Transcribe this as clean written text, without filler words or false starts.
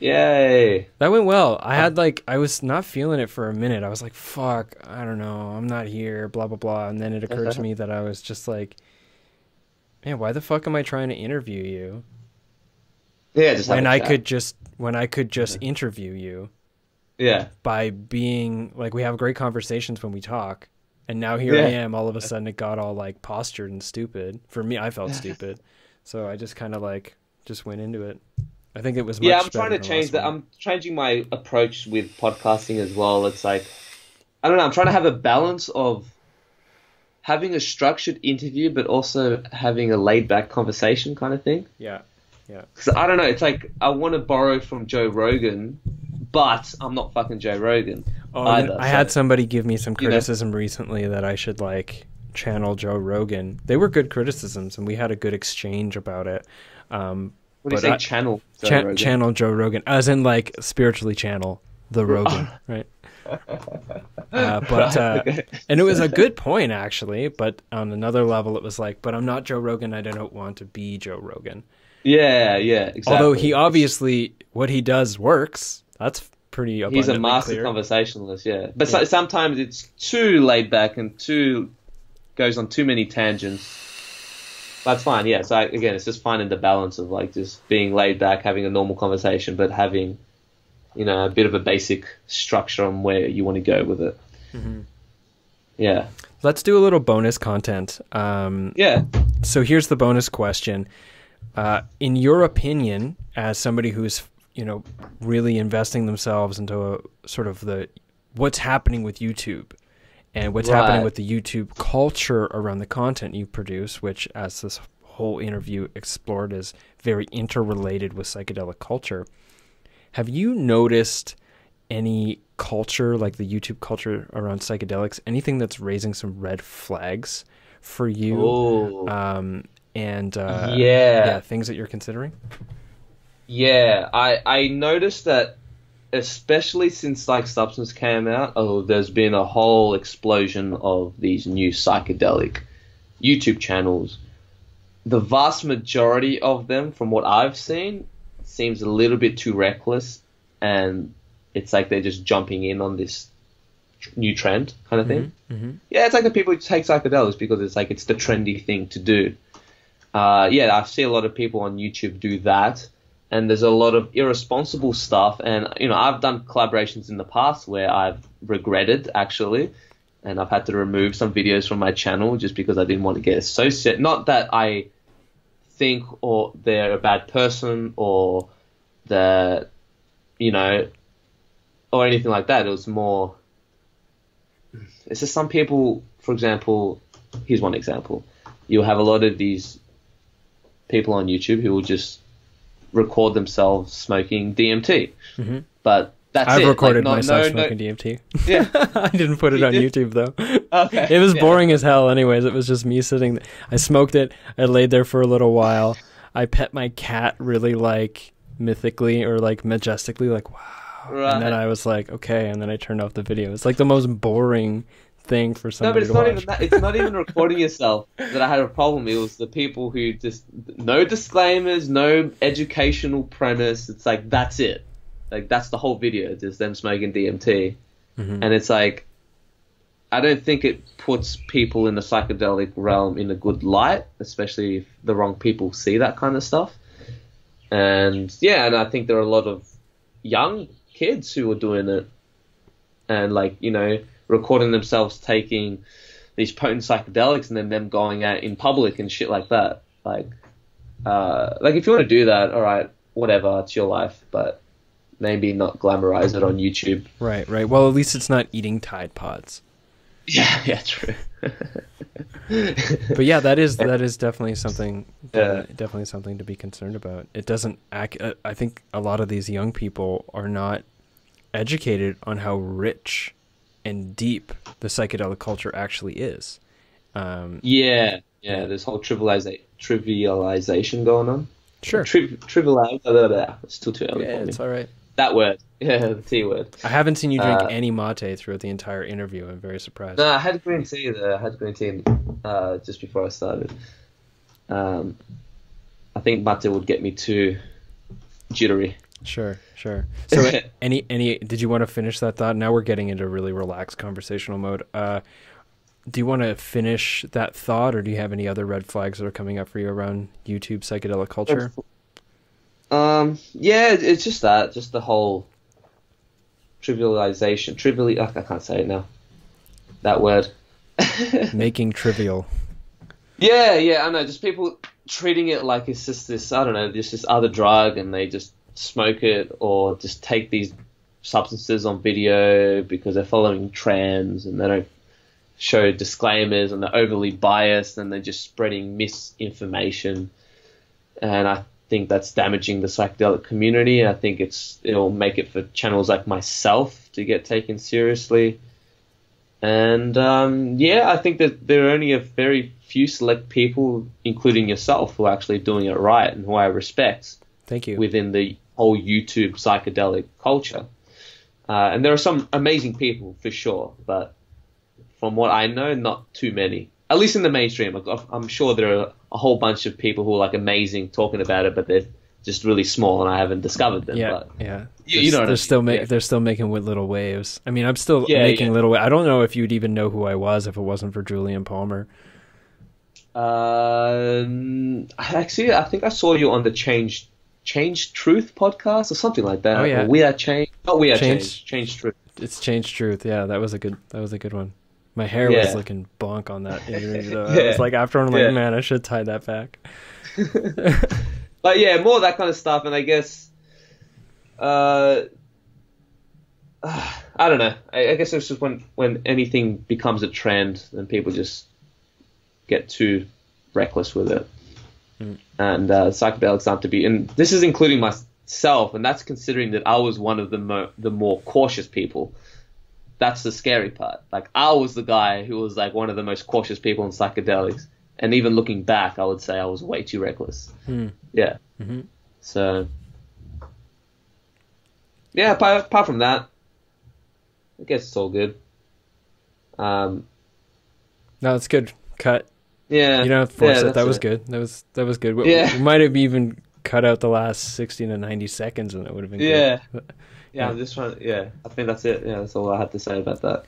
Yay. That went well. I was not feeling it for a minute. I was like, fuck, I don't know. I'm not here, blah, blah, blah. And then it occurred to me that I was just like, man, why the fuck am I trying to interview you? Yeah, just when I could just interview you. Yeah. By being like, we have great conversations when we talk. And now here I am, all of a sudden it got all like postured and stupid. For me, I felt stupid. So I just kind of like, just went into it. I think it was much I'm trying to change that. I'm changing my approach with podcasting as well. It's like, I don't know, I'm trying to have a balance of having a structured interview, but also having a laid back conversation kind of thing. Yeah. Yeah. Because I don't know, it's like, I want to borrow from Joe Rogan, but I'm not fucking Joe Rogan. Either, I had somebody give me some criticism recently that I should like channel Joe Rogan. They were good criticisms, and we had a good exchange about it. What do you say, channel Joe Rogan? Channel Joe Rogan, as in like spiritually channel the Rogan, right? And it was a good point actually, but on another level it was like, but I'm not Joe Rogan, I don't want to be Joe Rogan. Yeah, exactly. Although he obviously, what he does works. That's pretty abundantly He's a master clear. Conversationalist, yeah. But sometimes it's too laid back and goes on too many tangents. That's fine, yeah. So again, it's just finding the balance of like just being laid back, having a normal conversation, but having, a bit of a basic structure on where you want to go with it. Mm-hmm. Yeah. Let's do a little bonus content. So here's the bonus question. In your opinion, as somebody who's, really investing themselves into a sort of what's happening with YouTube and what's happening with the YouTube culture around the content you produce, which, as this whole interview explored, is very interrelated with psychedelic culture. Have you noticed any culture, like the YouTube culture around psychedelics, anything that's raising some red flags for you? Things that you're considering? Yeah, I noticed that, especially since like Substance came out, there's been a whole explosion of these new psychedelic YouTube channels. The vast majority of them, from what I've seen, seems a little bit too reckless, and it's like they're just jumping in on this new trend kind of thing. Mm-hmm. Yeah, it's like the people who take psychedelics because it's like it's the trendy thing to do. I see a lot of people on YouTube do that. And there's a lot of irresponsible stuff. And, I've done collaborations in the past where I've regretted, actually. And I've had to remove some videos from my channel just because I didn't want to get associated. Not that I think or they're a bad person or that, or anything like that. It was more... It's just some people, for example... Here's one example. You'll have a lot of these people on YouTube who will just record themselves smoking DMT. Mm-hmm. But that's I've it. recorded myself smoking DMT. Yeah. I didn't put it on YouTube though. Okay. It was boring as hell anyways. It was just me sitting there. I smoked it. I laid there for a little while. I pet my cat really like mythically or like majestically, like wow. Right. And then I was like, okay, and then I turned off the video. It's like the most boring thing for somebody to watch. No, but it's not even that. It's not even recording yourself that I had a problem. It was the people who just no disclaimers, no educational premise. It's like that's it. Like that's the whole video, just them smoking DMT. Mm-hmm. And it's like I don't think it puts people in the psychedelic realm in a good light, especially if the wrong people see that kind of stuff. And I think there are a lot of young kids who are doing it and recording themselves taking these potent psychedelics and then them going out in public and shit like that. Like if you want to do that, all right, whatever, it's your life, but maybe not glamorize it on YouTube. Right. Well, at least it's not eating Tide Pods. Yeah, true. But yeah, that is definitely something. Definitely something to be concerned about. It doesn't act. I think a lot of these young people are not educated on how rich and deep the psychedelic culture actually is. There's whole trivialization going on. Sure. Trivialize. It's too early for me. It's all right. That word. Yeah, the T word. I haven't seen you drink any mate throughout the entire interview. I'm very surprised. No, I had green tea there. I had green tea just before I started. I think mate would get me too jittery. Sure. So any did you want to finish that thought? Now we're getting into really relaxed conversational mode. Do you want to finish that thought, or do you have any other red flags that are coming up for you around YouTube psychedelic culture? Yeah, it's just the whole trivialization. I can't say it now. That word. Making trivial. Yeah, I know. Just people treating it like it's just this, I don't know, just this other drug, and they just smoke it or just take these substances on video because they're following trends, and they don't show disclaimers, and they're overly biased, and they're just spreading misinformation. And I think that's damaging the psychedelic community. I think it'll make it for channels like myself to get taken seriously. And I think that there are only a very few select people, including yourself, who are actually doing it right and who I respect. Thank you. Within the whole YouTube psychedelic culture. And there are some amazing people for sure, but from what I know, not too many. At least in the mainstream. I'm sure there are a whole bunch of people who are like amazing talking about it, but they're just really small, and I haven't discovered them. Yeah, but yeah. You know, they're still making little waves. I mean, I'm still making little waves. I don't know if you'd even know who I was if it wasn't for Julian Palmer. Actually, I think I saw you on the Change Truth podcast or something like that. Oh yeah, or We Are Change. Not We Are Change Truth. It's Change Truth. Yeah, that was a good one. My hair was looking bonk on that interview. I was like, after I'm like, man, I should tie that back. But yeah, more of that kind of stuff, and I guess, I don't know. I guess it's just when anything becomes a trend, then people just get too reckless with it. And psychedelics aren't to be, and this is including myself, and that's considering that I was one of the more cautious people. That's the scary part. Like, I was the guy who was like one of the most cautious people in psychedelics, and even looking back, I would say I was way too reckless. Yeah. Mm-hmm. So yeah, apart from that, I guess it's all good. No, it's good. Cut. Yeah. You don't force it. That was good. That was good. We might have even cut out the last 60 to 90 seconds, and it would have been good. Yeah, I'm just trying. Yeah, I think that's it. Yeah, that's all I had to say about that.